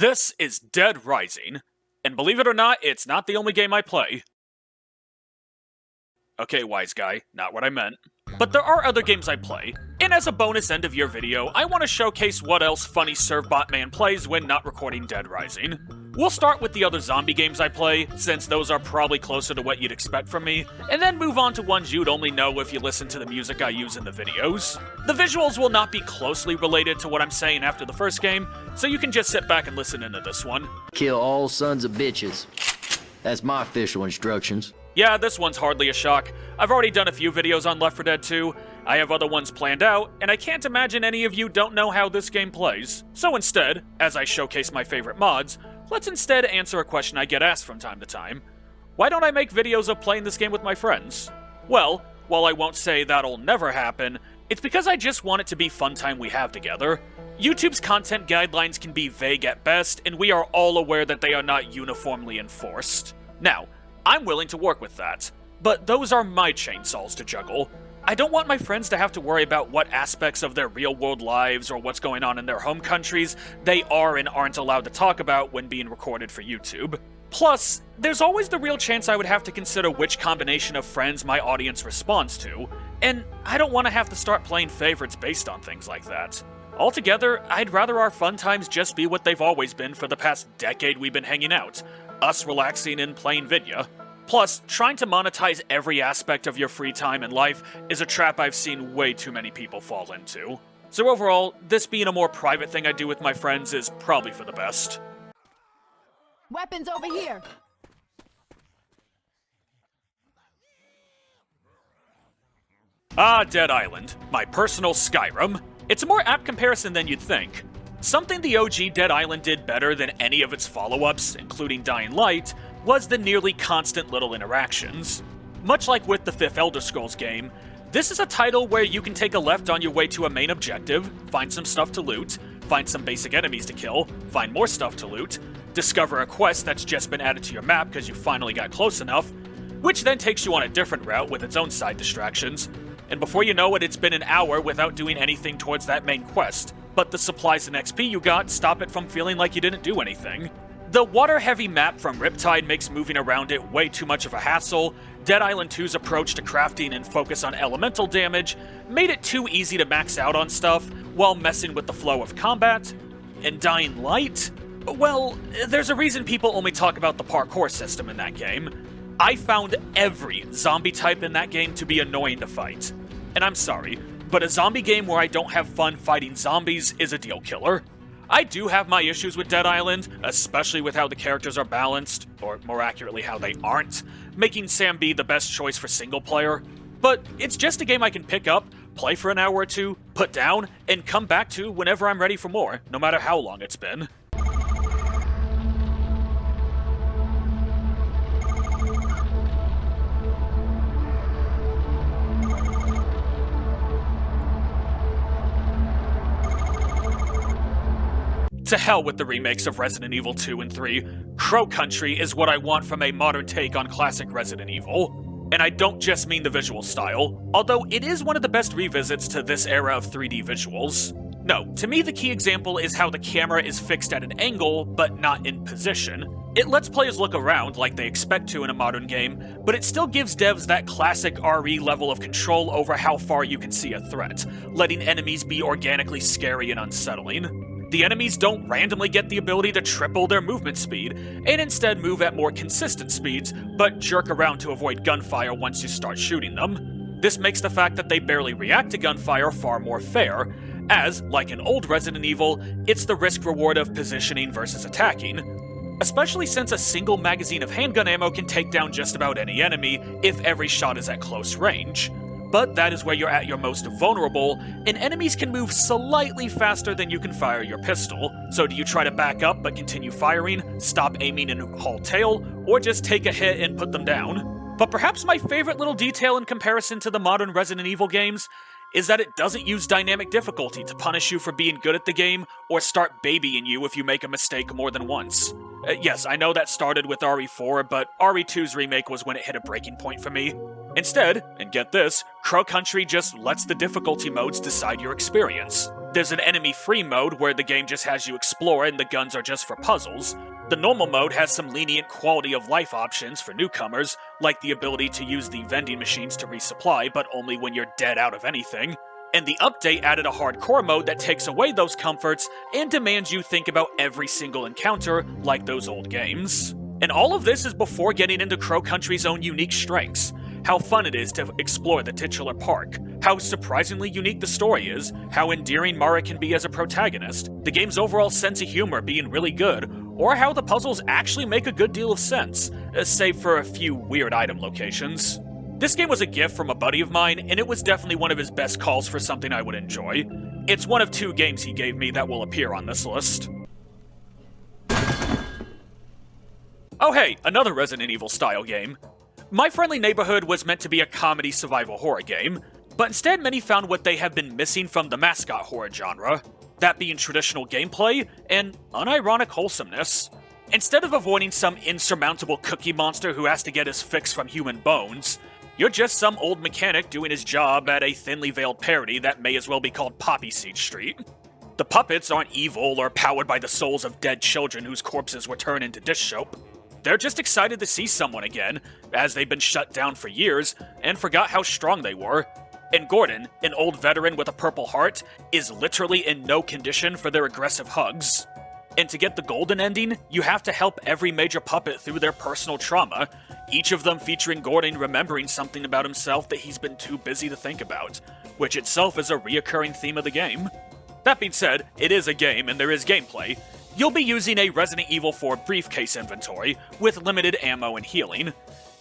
This is Dead Rising, and believe it or not, it's not the only game I play. Okay, wise guy, not what I meant. But there are other games I play, and as a bonus end of year video, I want to showcase what else funny Servbot Man plays when not recording Dead Rising. We'll start with the other zombie games I play, since those are probably closer to what you'd expect from me, and then move on to ones you'd only know if you listen to the music I use in the videos. The visuals will not be closely related to what I'm saying after the first game, so you can just sit back and listen into this one. Kill all sons of bitches. That's my official instructions. Yeah, this one's hardly a shock. I've already done a few videos on Left 4 Dead 2, I have other ones planned out, and I can't imagine any of you don't know how this game plays. So instead, as I showcase my favorite mods, let's instead answer a question I get asked from time to time. Why don't I make videos of playing this game with my friends? Well, while I won't say that'll never happen, it's because I just want it to be fun time we have together. YouTube's content guidelines can be vague at best, and we are all aware that they are not uniformly enforced. Now, I'm willing to work with that, but those are my chainsaws to juggle. I don't want my friends to have to worry about what aspects of their real-world lives or what's going on in their home countries they are and aren't allowed to talk about when being recorded for YouTube. Plus, there's always the real chance I would have to consider which combination of friends my audience responds to, and I don't want to have to start playing favorites based on things like that. Altogether, I'd rather our fun times just be what they've always been for the past decade we've been hanging out, us relaxing and playing vidya. Plus, trying to monetize every aspect of your free time and life is a trap I've seen way too many people fall into. So overall, this being a more private thing I do with my friends is probably for the best. Weapons over here! Ah, Dead Island, my personal Skyrim. It's a more apt comparison than you'd think. Something the OG Dead Island did better than any of its follow-ups, including Dying Light, was the nearly constant little interactions. Much like with the 5th Elder Scrolls game, this is a title where you can take a left on your way to a main objective, find some stuff to loot, find some basic enemies to kill, find more stuff to loot, discover a quest that's just been added to your map because you finally got close enough, which then takes you on a different route with its own side distractions, and before you know it, it's been an hour without doing anything towards that main quest, but the supplies and XP you got stop it from feeling like you didn't do anything. The water-heavy map from Riptide makes moving around it way too much of a hassle, Dead Island 2's approach to crafting and focus on elemental damage made it too easy to max out on stuff while messing with the flow of combat, and Dying Light? Well, there's a reason people only talk about the parkour system in that game. I found every zombie type in that game to be annoying to fight. And I'm sorry, but a zombie game where I don't have fun fighting zombies is a deal killer. I do have my issues with Dead Island, especially with how the characters are balanced, or more accurately how they aren't, making Sam be the best choice for single player. But it's just a game I can pick up, play for an hour or two, put down, and come back to whenever I'm ready for more, no matter how long it's been. To hell with the remakes of Resident Evil 2 and 3, Crow Country is what I want from a modern take on classic Resident Evil. And I don't just mean the visual style, although it is one of the best revisits to this era of 3D visuals. No, to me the key example is how the camera is fixed at an angle, but not in position. It lets players look around like they expect to in a modern game, but it still gives devs that classic RE level of control over how far you can see a threat, letting enemies be organically scary and unsettling. The enemies don't randomly get the ability to triple their movement speed, and instead move at more consistent speeds, but jerk around to avoid gunfire once you start shooting them. This makes the fact that they barely react to gunfire far more fair, as, like in old Resident Evil, it's the risk-reward of positioning versus attacking. Especially since a single magazine of handgun ammo can take down just about any enemy if every shot is at close range. But that is where you're at your most vulnerable, and enemies can move slightly faster than you can fire your pistol. So do you try to back up but continue firing, stop aiming and haul tail, or just take a hit and put them down? But perhaps my favorite little detail in comparison to the modern Resident Evil games is that it doesn't use dynamic difficulty to punish you for being good at the game or start babying you if you make a mistake more than once. Yes, I know that started with RE4, but RE2's remake was when it hit a breaking point for me. Instead, and get this, Crow Country just lets the difficulty modes decide your experience. There's an enemy-free mode where the game just has you explore and the guns are just for puzzles. The normal mode has some lenient quality of life options for newcomers, like the ability to use the vending machines to resupply, but only when you're dead out of anything. And the update added a hardcore mode that takes away those comforts and demands you think about every single encounter like those old games. And all of this is before getting into Crow Country's own unique strengths. How fun it is to explore the titular park, how surprisingly unique the story is, how endearing Mara can be as a protagonist, the game's overall sense of humor being really good, or how the puzzles actually make a good deal of sense, save for a few weird item locations. This game was a gift from a buddy of mine, and it was definitely one of his best calls for something I would enjoy. It's one of 2 games he gave me that will appear on this list. Oh hey, another Resident Evil style game. My Friendly Neighborhood was meant to be a comedy survival horror game, but instead many found what they have been missing from the mascot horror genre, that being traditional gameplay and unironic wholesomeness. Instead of avoiding some insurmountable cookie monster who has to get his fix from human bones, you're just some old mechanic doing his job at a thinly veiled parody that may as well be called Poppy Seed Street. The puppets aren't evil or powered by the souls of dead children whose corpses were turned into dish soap. They're just excited to see someone again, as they've been shut down for years, and forgot how strong they were. And Gordon, an old veteran with a purple heart, is literally in no condition for their aggressive hugs. And to get the golden ending, you have to help every major puppet through their personal trauma, each of them featuring Gordon remembering something about himself that he's been too busy to think about, which itself is a reoccurring theme of the game. That being said, it is a game and there is gameplay. You'll be using a Resident Evil 4 briefcase inventory, with limited ammo and healing.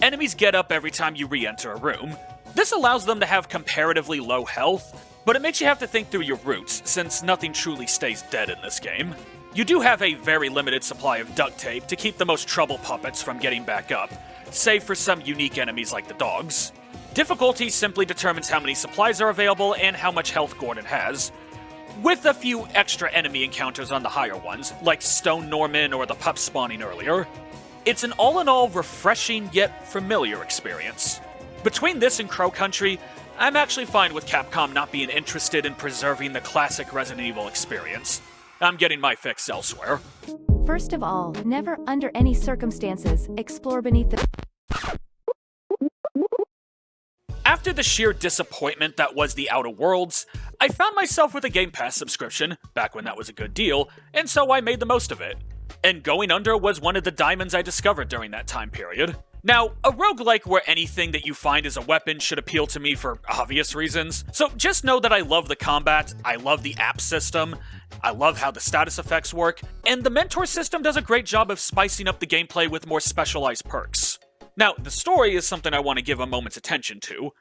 Enemies get up every time you re-enter a room. This allows them to have comparatively low health, but it makes you have to think through your routes, since nothing truly stays dead in this game. You do have a very limited supply of duct tape to keep the most trouble puppets from getting back up, save for some unique enemies like the dogs. Difficulty simply determines how many supplies are available and how much health Gordon has, with a few extra enemy encounters on the higher ones, like Stone Norman or the pup spawning earlier. It's an all-in-all refreshing yet familiar experience. Between this and Crow Country, I'm actually fine with Capcom not being interested in preserving the classic Resident Evil experience. I'm getting my fix elsewhere. First of all, never, under any circumstances, explore beneath the... After the sheer disappointment that was the Outer Worlds, I found myself with a Game Pass subscription, back when that was a good deal, and so I made the most of it. And Going Under was one of the diamonds I discovered during that time period. Now, a roguelike where anything that you find is a weapon should appeal to me for obvious reasons, so just know that I love the combat, I love the app system, I love how the status effects work, and the mentor system does a great job of spicing up the gameplay with more specialized perks. Now, the story is something I want to give a moment's attention to.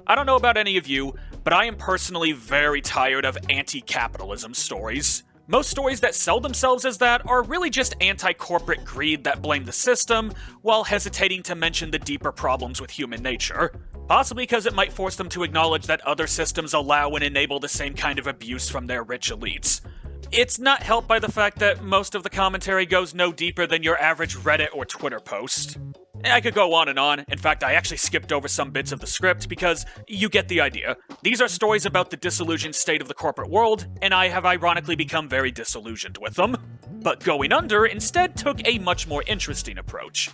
I don't know about any of you, but I am personally very tired of anti-capitalism stories. Most stories that sell themselves as that are really just anti-corporate greed that blame the system, while hesitating to mention the deeper problems with human nature. Possibly because it might force them to acknowledge that other systems allow and enable the same kind of abuse from their rich elites. It's not helped by the fact that most of the commentary goes no deeper than your average Reddit or Twitter post. I could go on and on. In fact, I actually skipped over some bits of the script because you get the idea. These are stories about the disillusioned state of the corporate world, and I have ironically become very disillusioned with them. But Going Under instead took a much more interesting approach,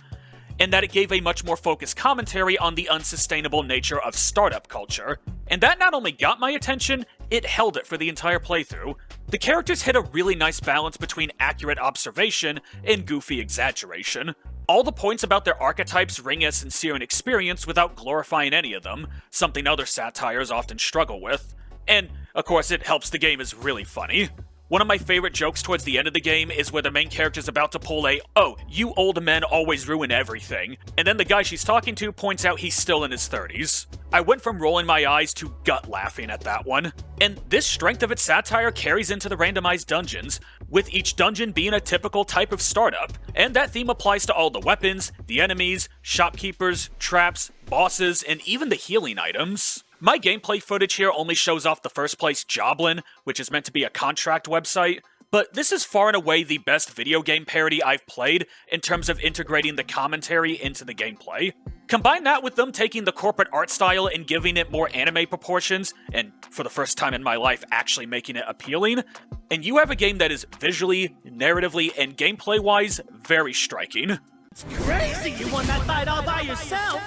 in that it gave a much more focused commentary on the unsustainable nature of startup culture. And that not only got my attention, it held it for the entire playthrough. The characters hit a really nice balance between accurate observation and goofy exaggeration. All the points about their archetypes ring as sincere an experience without glorifying any of them, something other satires often struggle with. And, of course, it helps the game is really funny. One of my favorite jokes towards the end of the game is where the main character's about to pull a, "Oh, you old men always ruin everything," and then the guy she's talking to points out he's still in his 30s. I went from rolling my eyes to gut laughing at that one. And this strength of its satire carries into the randomized dungeons, with each dungeon being a typical type of startup, and that theme applies to all the weapons, the enemies, shopkeepers, traps, bosses, and even the healing items. My gameplay footage here only shows off the first place Joblin, which is meant to be a contract website, but this is far and away the best video game parody I've played in terms of integrating the commentary into the gameplay. Combine that with them taking the corporate art style and giving it more anime proportions, and for the first time in my life actually making it appealing, and you have a game that is visually, narratively, and gameplay-wise very striking. It's crazy you won that fight all by yourself!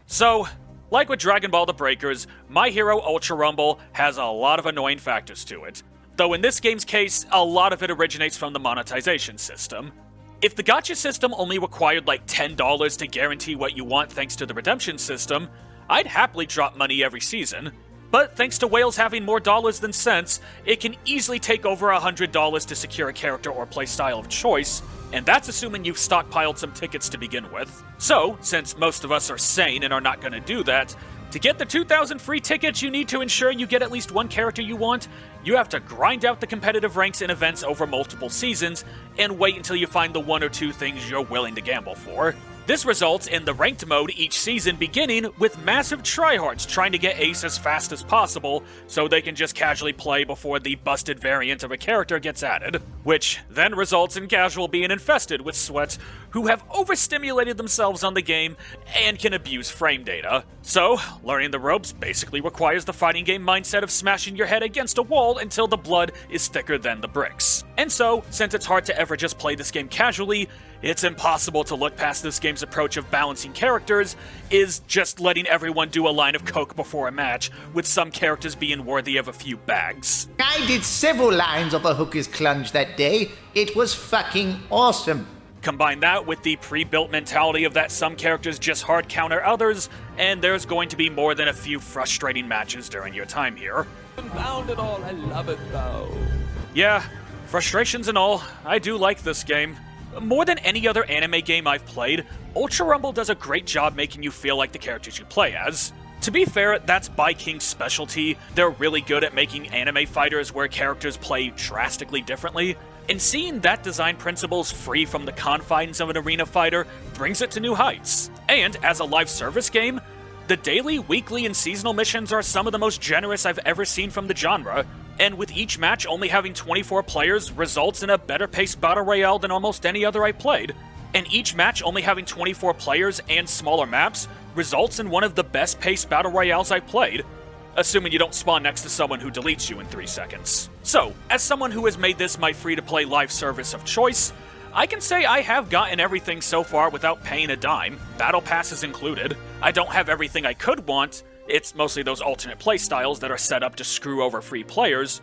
So, like with Dragon Ball The Breakers, My Hero Ultra Rumble has a lot of annoying factors to it. Though in this game's case, a lot of it originates from the monetization system. If the gacha system only required like $10 to guarantee what you want thanks to the redemption system, I'd happily drop money every season. But thanks to whales having more dollars than cents, it can easily take over $100 to secure a character or playstyle of choice, and that's assuming you've stockpiled some tickets to begin with. So, since most of us are sane and are not going to do that, to get the 2,000 free tickets, you need to ensure you get at least one character you want. You have to grind out the competitive ranks and events over multiple seasons, and wait until you find the one or two things you're willing to gamble for. This results in the ranked mode each season beginning with massive tryhards trying to get ace as fast as possible so they can just casually play before the busted variant of a character gets added, which then results in casual being infested with sweats who have overstimulated themselves on the game and can abuse frame data. So, learning the ropes basically requires the fighting game mindset of smashing your head against a wall until the blood is thicker than the bricks. And so, since it's hard to ever just play this game casually, it's impossible to look past this game's approach of balancing characters is just letting everyone do a line of coke before a match, with some characters being worthy of a few bags. I did several lines of a hooker's clutch that day. It was fucking awesome. Combine that with the pre-built mentality of that some characters just hard counter others, and there's going to be more than a few frustrating matches during your time here. Confound it all, I love it though. Yeah, frustrations and all, I do like this game. More than any other anime game I've played, Ultra Rumble does a great job making you feel like the characters you play as. To be fair, that's ByKing's specialty. They're really good at making anime fighters where characters play drastically differently, and seeing that design principles free from the confines of an arena fighter brings it to new heights. And as a live service game, the daily, weekly, and seasonal missions are some of the most generous I've ever seen from the genre, and with each match only having 24 players results in a better paced battle royale than almost any other I've played. And each match only having 24 players and smaller maps results in one of the best paced battle royales I've played, assuming you don't spawn next to someone who deletes you in 3 seconds. So, as someone who has made this my free-to-play live service of choice, I can say I have gotten everything so far without paying a dime, battle passes included. I don't have everything I could want, it's mostly those alternate playstyles that are set up to screw over free players,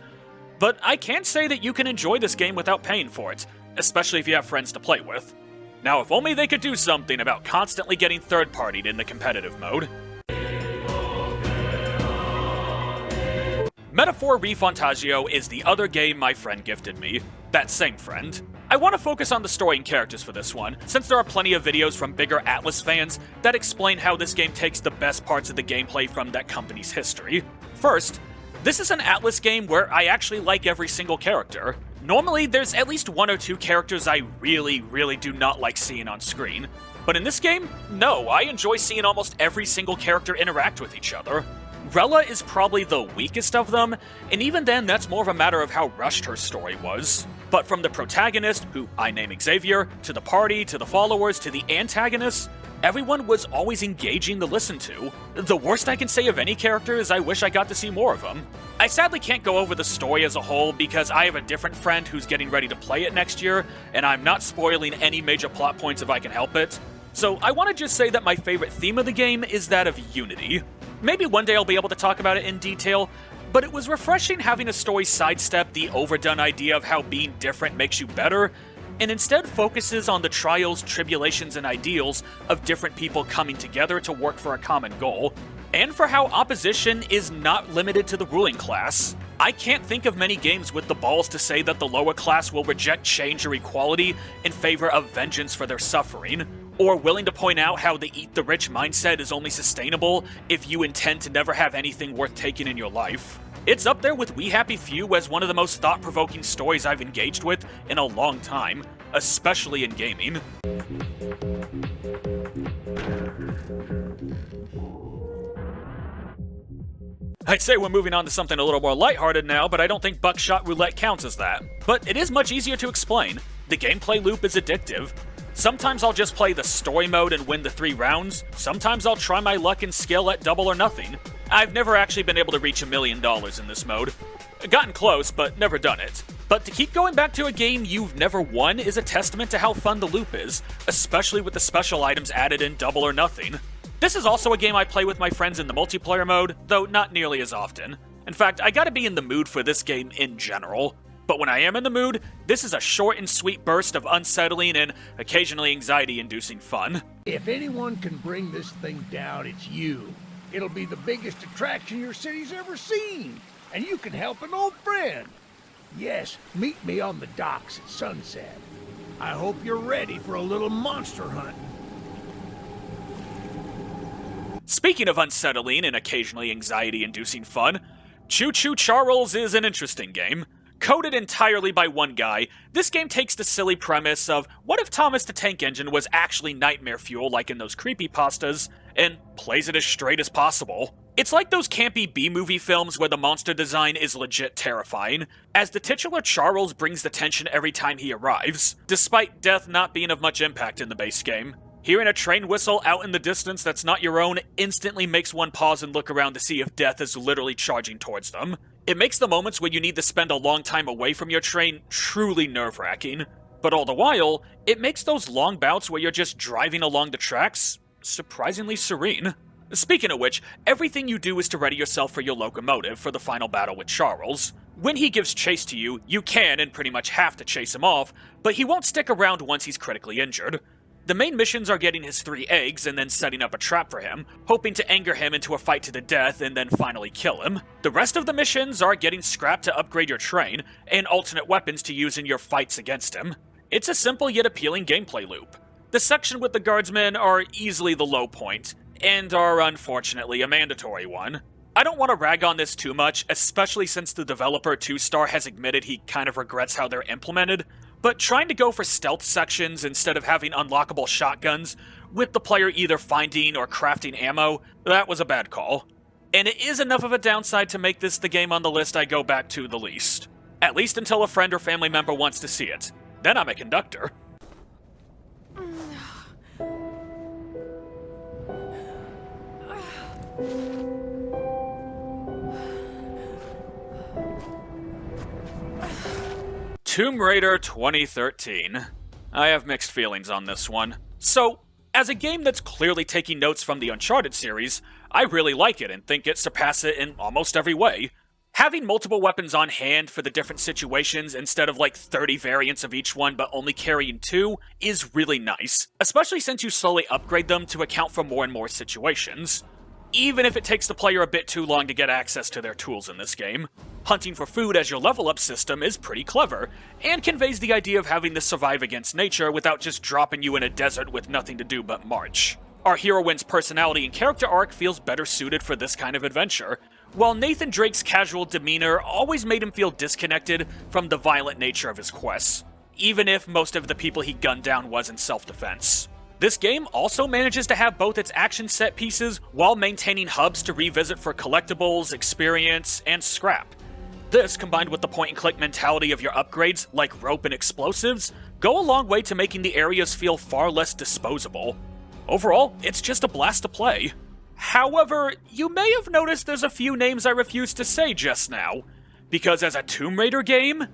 but I can say that you can enjoy this game without paying for it, especially if you have friends to play with. Now, if only they could do something about constantly getting third-partied in the competitive mode. Metaphor RE Fantazio is the other game my friend gifted me. That same friend. I want to focus on the story and characters for this one, since there are plenty of videos from bigger Atlas fans that explain how this game takes the best parts of the gameplay from that company's history. First, this is an Atlas game where I actually like every single character. Normally, there's at least 1 or 2 characters I really do not like seeing on screen. But in this game, no, I enjoy seeing almost every single character interact with each other. Rella is probably the weakest of them, and even then that's more of a matter of how rushed her story was. But from the protagonist, who I name Xavier, to the party, to the followers, to the antagonists, everyone was always engaging to listen to. The worst I can say of any character is I wish I got to see more of them. I sadly can't go over the story as a whole because I have a different friend who's getting ready to play it next year, and I'm not spoiling any major plot points if I can help it. So I want to just say that my favorite theme of the game is that of unity. Maybe one day I'll be able to talk about it in detail, but it was refreshing having a story sidestep the overdone idea of how being different makes you better, and instead focuses on the trials, tribulations, and ideals of different people coming together to work for a common goal, and for how opposition is not limited to the ruling class. I can't think of many games with the balls to say that the lower class will reject change or equality in favor of vengeance for their suffering, or willing to point out how the eat the rich mindset is only sustainable if you intend to never have anything worth taking in your life. It's up there with We Happy Few as one of the most thought-provoking stories I've engaged with in a long time, especially in gaming. I'd say we're moving on to something a little more lighthearted now, but I don't think Buckshot Roulette counts as that. But it is much easier to explain. The gameplay loop is addictive. Sometimes I'll just play the story mode and win the 3 rounds. Sometimes I'll try my luck and skill at double or nothing. I've never actually been able to reach $1 million in this mode. Gotten close, but never done it. But to keep going back to a game you've never won is a testament to how fun the loop is, especially with the special items added in Double or Nothing. This is also a game I play with my friends in the multiplayer mode, though not nearly as often. In fact, I gotta be in the mood for this game in general. But when I am in the mood, this is a short and sweet burst of unsettling and occasionally anxiety-inducing fun. If anyone can bring this thing down, it's you. It'll be the biggest attraction your city's ever seen, and you can help an old friend. Yes, meet me on the docks at sunset. I hope you're ready for a little monster hunt. Speaking of unsettling and occasionally anxiety-inducing fun, Choo Charles is an interesting game. Coded entirely by one guy, this game takes the silly premise of what if Thomas the Tank Engine was actually nightmare fuel like in those creepypastas, and plays it as straight as possible. It's like those campy B-movie films where the monster design is legit terrifying, as the titular Charles brings the tension every time he arrives, despite death not being of much impact in the base game. Hearing a train whistle out in the distance that's not your own instantly makes one pause and look around to see if death is literally charging towards them. It makes the moments when you need to spend a long time away from your train truly nerve-wracking. But all the while, it makes those long bouts where you're just driving along the tracks surprisingly serene. Speaking of which, everything you do is to ready yourself for your locomotive for the final battle with Charles. When he gives chase to you, you can and pretty much have to chase him off, but he won't stick around once he's critically injured. The main missions are getting his 3 eggs and then setting up a trap for him, hoping to anger him into a fight to the death and then finally kill him. The rest of the missions are getting scrap to upgrade your train, and alternate weapons to use in your fights against him. It's a simple yet appealing gameplay loop. The section with the guardsmen are easily the low point, and are unfortunately a mandatory one. I don't want to rag on this too much, especially since the developer 2-Star has admitted he kind of regrets how they're implemented, but trying to go for stealth sections instead of having unlockable shotguns, with the player either finding or crafting ammo, that was a bad call. And it is enough of a downside to make this the game on the list I go back to the least. At least until a friend or family member wants to see it. Then I'm a conductor. Tomb Raider 2013. I have mixed feelings on this one. So, as a game that's clearly taking notes from the Uncharted series, I really like it and think it surpasses it in almost every way. Having multiple weapons on hand for the different situations instead of like 30 variants of each one but only carrying 2 is really nice, especially since you slowly upgrade them to account for more and more situations. Even if it takes the player a bit too long to get access to their tools in this game. Hunting for food as your level up system is pretty clever, and conveys the idea of having to survive against nature without just dropping you in a desert with nothing to do but march. Our heroine's personality and character arc feels better suited for this kind of adventure, while Nathan Drake's casual demeanor always made him feel disconnected from the violent nature of his quests, even if most of the people he gunned down was in self-defense. This game also manages to have both its action set pieces while maintaining hubs to revisit for collectibles, experience, and scrap. This, combined with the point-and-click mentality of your upgrades, like rope and explosives, go a long way to making the areas feel far less disposable. Overall, it's just a blast to play. However, you may have noticed there's a few names I refused to say just now, because as a Tomb Raider game,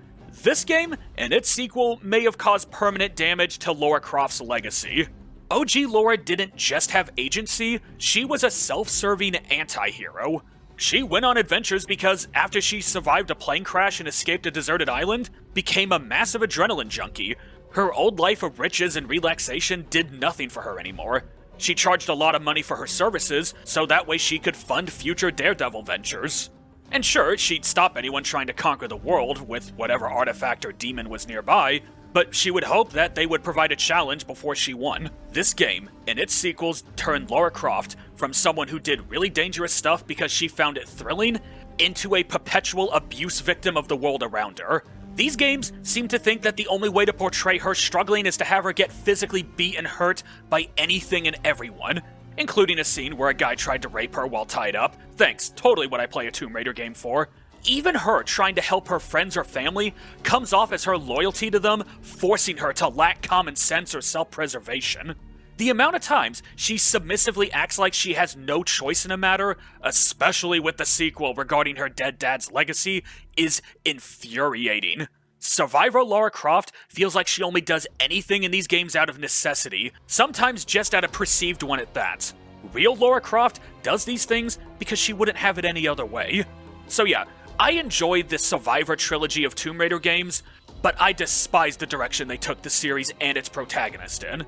this game and its sequel may have caused permanent damage to Lara Croft's legacy. OG Lara didn't just have agency, she was a self-serving anti-hero. She went on adventures because after she survived a plane crash and escaped a deserted island, became a massive adrenaline junkie. Her old life of riches and relaxation did nothing for her anymore. She charged a lot of money for her services, so that way she could fund future Daredevil ventures. And sure, she'd stop anyone trying to conquer the world with whatever artifact or demon was nearby, but she would hope that they would provide a challenge before she won. This game, and its sequels, turned Lara Croft from someone who did really dangerous stuff because she found it thrilling, into a perpetual abuse victim of the world around her. These games seem to think that the only way to portray her struggling is to have her get physically beat and hurt by anything and everyone, including a scene where a guy tried to rape her while tied up. Thanks, totally what I play a Tomb Raider game for. Even her trying to help her friends or family comes off as her loyalty to them, forcing her to lack common sense or self-preservation. The amount of times she submissively acts like she has no choice in a matter, especially with the sequel regarding her dead dad's legacy, is infuriating. Survivor Lara Croft feels like she only does anything in these games out of necessity, sometimes just out of perceived one at that. Real Lara Croft does these things because she wouldn't have it any other way. So yeah, I enjoyed the Survivor trilogy of Tomb Raider games, but I despise the direction they took the series and its protagonist in.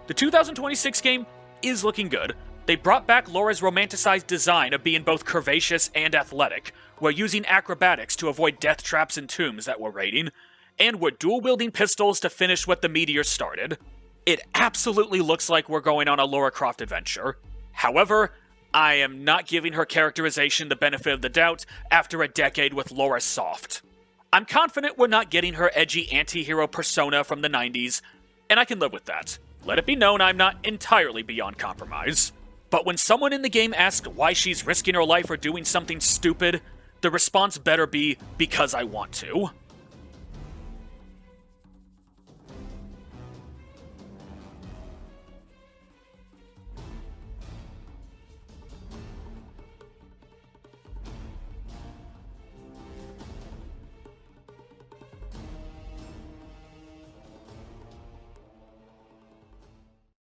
The 2026 game is looking good. They brought back Laura's romanticized design of being both curvaceous and athletic, while using acrobatics to avoid death traps and tombs that were raiding, and we're dual-wielding pistols to finish what the meteor started. It absolutely looks like we're going on a Lara Croft adventure. However, I am not giving her characterization the benefit of the doubt after a decade with Lara Soft. I'm confident we're not getting her edgy anti-hero persona from the 90s, and I can live with that. Let it be known I'm not entirely beyond compromise. But when someone in the game asks why she's risking her life or doing something stupid, the response better be, because I want to.